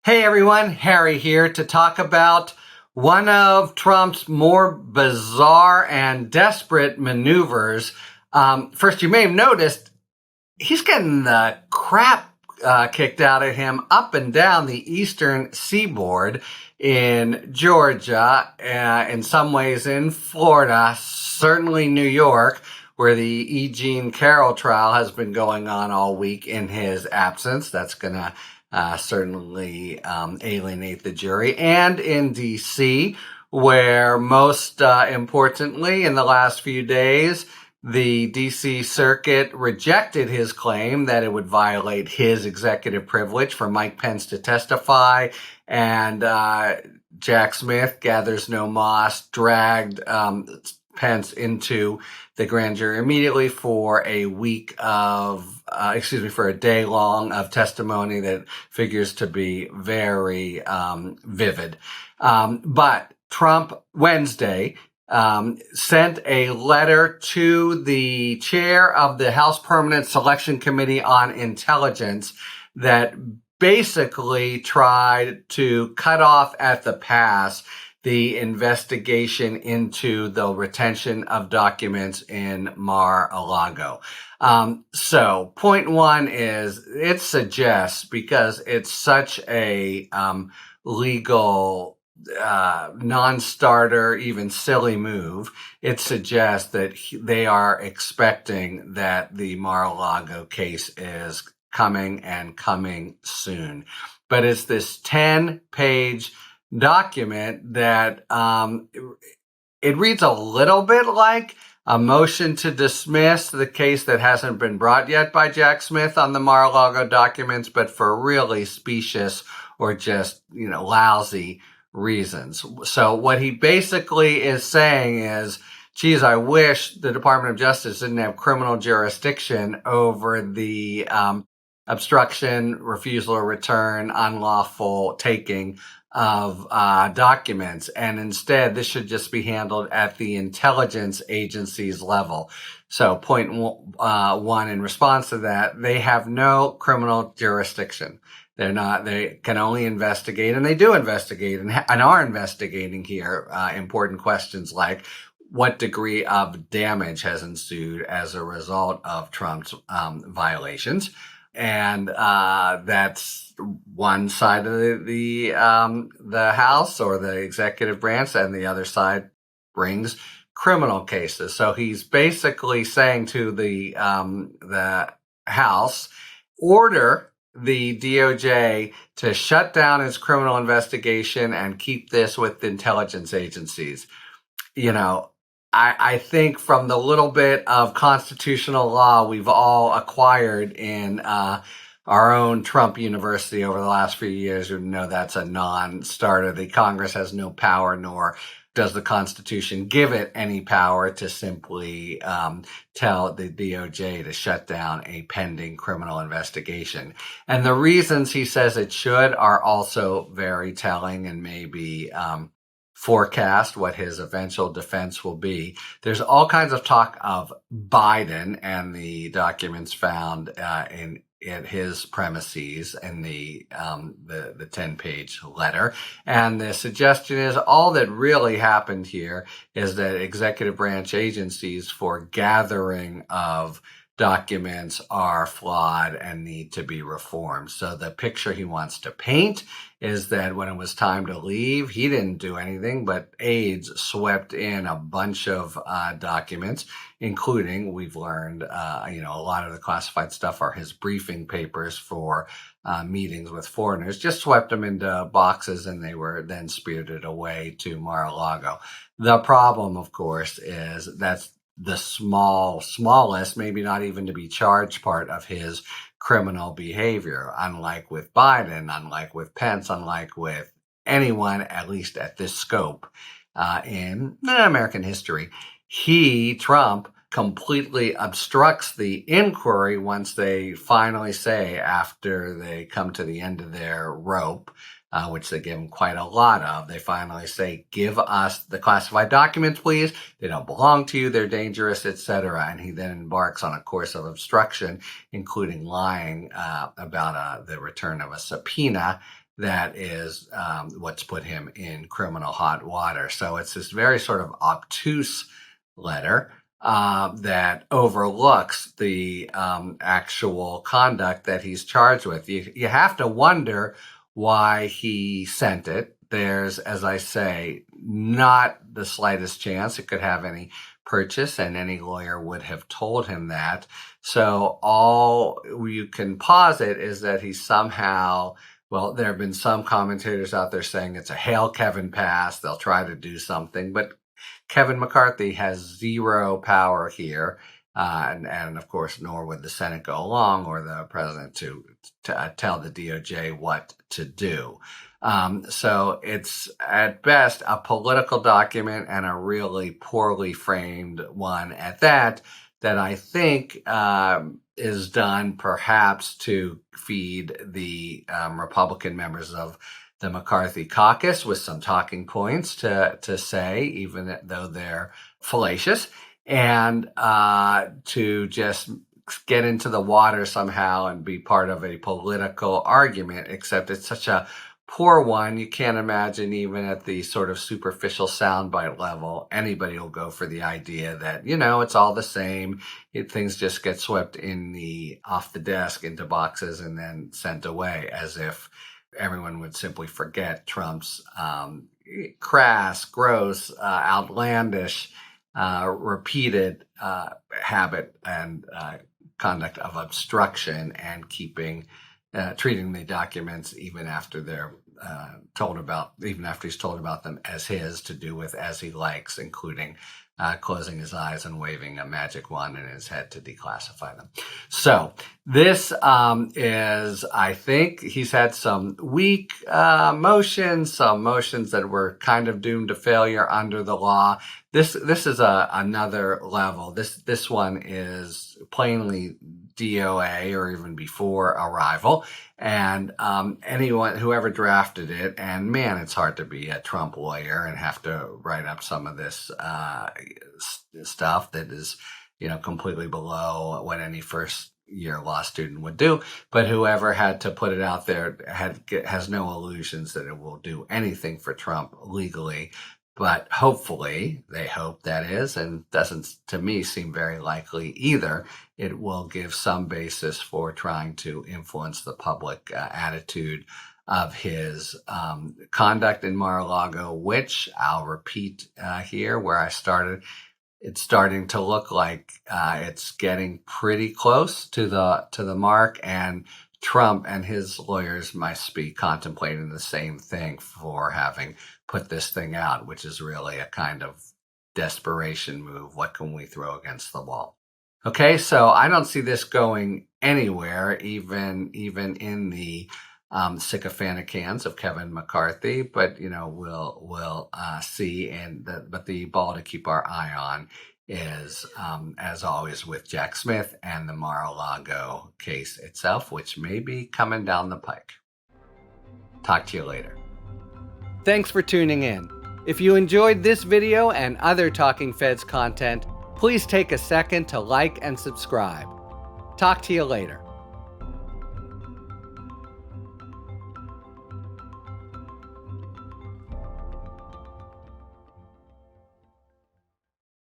Hey everyone, Harry here to talk about one of Trump's more bizarre and desperate maneuvers. First, you may have noticed he's getting the crap kicked out of him up and down the eastern seaboard in Georgia, in some ways in Florida, certainly New York, where the E. Jean Carroll trial has been going on all week in his absence. That's going to certainly alienate the jury. And in D.C., where most importantly, in the last few days, the D.C. Circuit rejected his claim that it would violate his executive privilege for Mike Pence to testify, and Jack Smith, gathers no moss, dragged Pence into the grand jury immediately for a for a day long of testimony that figures to be very vivid. But Trump Wednesday sent a letter to the chair of the House Permanent Selection Committee on Intelligence that basically tried to cut off at the pass the investigation into the retention of documents in Mar-a-Lago. So point one is it suggests, because it's such a legal non-starter, even silly move, it suggests that they are expecting that the Mar-a-Lago case is coming and coming soon. But it's this 10-page document that it reads a little bit like a motion to dismiss the case that hasn't been brought yet by Jack Smith on the Mar-a-Lago documents, but for really specious or just, lousy reasons. So what he basically is saying is, geez, I wish the Department of Justice didn't have criminal jurisdiction over the obstruction, refusal or return, unlawful taking of documents. And instead, this should just be handled at the intelligence agencies level. So point one, in response to that, they have no criminal jurisdiction. They can only investigate, and they do investigate and are investigating here important questions like what degree of damage has ensued as a result of Trump's violations. And that's one side of the House or the executive branch, and the other side brings criminal cases. So he's basically saying to the House, order the DOJ to shut down its criminal investigation and keep this with intelligence agencies. I think from the little bit of constitutional law we've all acquired in our own Trump University over the last few years, we know that's a non-starter. The Congress has no power, nor does the Constitution give it any power to simply tell the DOJ to shut down a pending criminal investigation. And the reasons he says it should are also very telling and maybe forecast what his eventual defense will be. There's all kinds of talk of Biden and the documents found in his premises in the 10-page letter. And the suggestion is all that really happened here is that executive branch agencies for gathering of documents are flawed and need to be reformed. So the picture he wants to paint is that when it was time to leave, he didn't do anything, but aides swept in a bunch of documents, including, we've learned, a lot of the classified stuff are his briefing papers for meetings with foreigners, just swept them into boxes, and they were then spirited away to Mar-a-Lago. The problem, of course, is that's the smallest, maybe not even to be charged part of his criminal behavior, unlike with Biden, unlike with Pence, unlike with anyone, at least at this scope, in American history. Trump, completely obstructs the inquiry once they finally say, after they come to the end of their rope, which they give him quite a lot of, they finally say, give us the classified documents, please. They don't belong to you. They're dangerous, etc. And he then embarks on a course of obstruction, including lying about the return of a subpoena that is what's put him in criminal hot water. So it's this very sort of obtuse letter that overlooks the actual conduct that he's charged with. You have to wonder why he sent it. There's, as I say, not the slightest chance it could have any purchase, and any lawyer would have told him that. So all you can posit is that he somehow, well, there have been some commentators out there saying it's a hail Kevin pass. They'll try to do something, but Kevin McCarthy has zero power here. And of course, nor would the Senate go along or the president to tell the DOJ what to do. So it's at best a political document, and a really poorly framed one at that I think is done perhaps to feed the Republican members of the McCarthy caucus with some talking points to say, even though they're fallacious, and to just get into the water somehow and be part of a political argument, except it's such a poor one. You can't imagine, even at the sort of superficial soundbite level, anybody will go for the idea that, it's all the same. Things just get swept off the desk into boxes and then sent away, as if everyone would simply forget Trump's crass, gross, outlandish, repeated habit and conduct of obstruction and treating the documents even after they're even after he's told about them as his, to do with as he likes, including closing his eyes and waving a magic wand in his head to declassify them. So this is, I think, he's had some weak motions, some motions that were kind of doomed to failure under the law. This is another level. This one is plainly DOA, or even before arrival, and whoever drafted it, and man, it's hard to be a Trump lawyer and have to write up some of this stuff that is, completely below what any first-year law student would do. But whoever had to put it out there has no illusions that it will do anything for Trump legally. But hopefully, they hope that is, and doesn't to me seem very likely either, it will give some basis for trying to influence the public attitude of his conduct in Mar-a-Lago, which I'll repeat here where I started. It's starting to look like it's getting pretty close to the mark, and Trump and his lawyers must be contemplating the same thing for having put this thing out, which is really a kind of desperation move. What can we throw against the wall? Okay, so I don't see this going anywhere, even in the sycophantic hands of Kevin McCarthy. But we'll see. But the ball to keep our eye on is, as always, with Jack Smith and the Mar-a-Lago case itself, which may be coming down the pike. Talk to you later. Thanks for tuning in. If you enjoyed this video and other Talking Feds content, please take a second to like and subscribe. Talk to you later.